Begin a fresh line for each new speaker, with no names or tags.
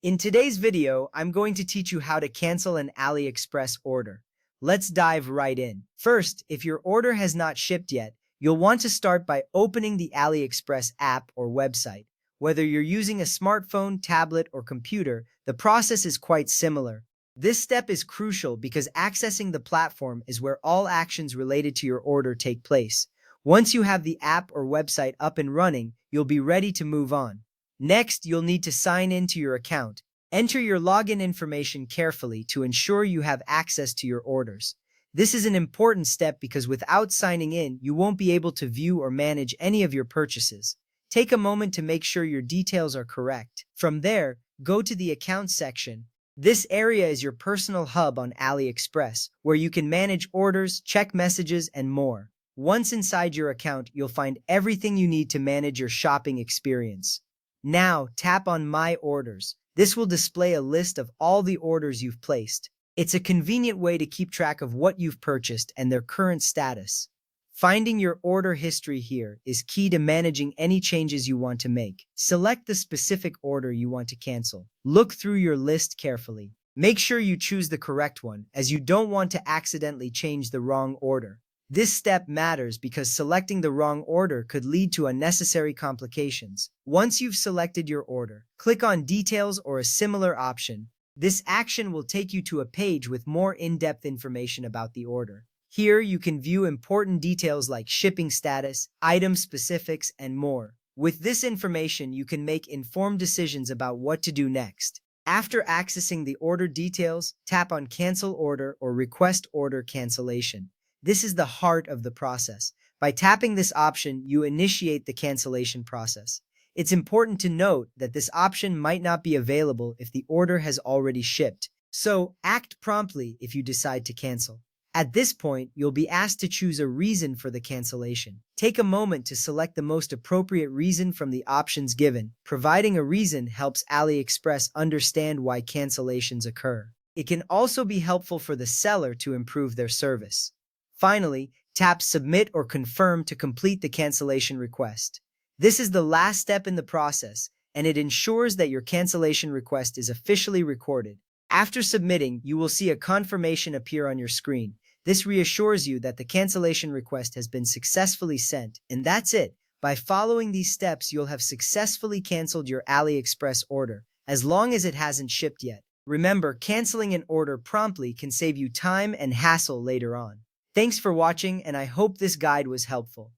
In today's video, I'm going to teach you how to cancel an AliExpress order. Let's dive right in. First, if your order has not shipped yet, you'll want to start by opening the AliExpress app or website. Whether you're using a smartphone, tablet, or computer, the process is quite similar. This step is crucial because accessing the platform is where all actions related to your order take place. Once you have the app or website up and running, you'll be ready to move on. Next, you'll need to sign in to your account. Enter your login information carefully to ensure you have access to your orders. This is an important step because without signing in, you won't be able to view or manage any of your purchases. Take a moment to make sure your details are correct. From there, go to the account section. This area is your personal hub on AliExpress, where you can manage orders, check messages, and more. Once inside your account, you'll find everything you need to manage your shopping experience. Now, tap on My Orders. This will display a list of all the orders you've placed. It's a convenient way to keep track of what you've purchased and their current status. Finding your order history here is key to managing any changes you want to make. Select the specific order you want to cancel. Look through your list carefully. Make sure you choose the correct one, as you don't want to accidentally change the wrong order. This step matters because selecting the wrong order could lead to unnecessary complications. Once you've selected your order, click on Details or a similar option. This action will take you to a page with more in-depth information about the order. Here, you can view important details like shipping status, item specifics, and more. With this information, you can make informed decisions about what to do next. After accessing the order details, tap on Cancel Order or Request Order Cancellation. This is the heart of the process. By tapping this option, you initiate the cancellation process. It's important to note that this option might not be available if the order has already shipped, so act promptly if you decide to cancel. At this point, you'll be asked to choose a reason for the cancellation. Take a moment to select the most appropriate reason from the options given. Providing a reason helps AliExpress understand why cancellations occur. It can also be helpful for the seller to improve their service. Finally, tap Submit or Confirm to complete the cancellation request. This is the last step in the process, and it ensures that your cancellation request is officially recorded. After submitting, you will see a confirmation appear on your screen. This reassures you that the cancellation request has been successfully sent, and that's it. By following these steps, you'll have successfully canceled your AliExpress order, as long as it hasn't shipped yet. Remember, canceling an order promptly can save you time and hassle later on. Thanks for watching, and I hope this guide was helpful.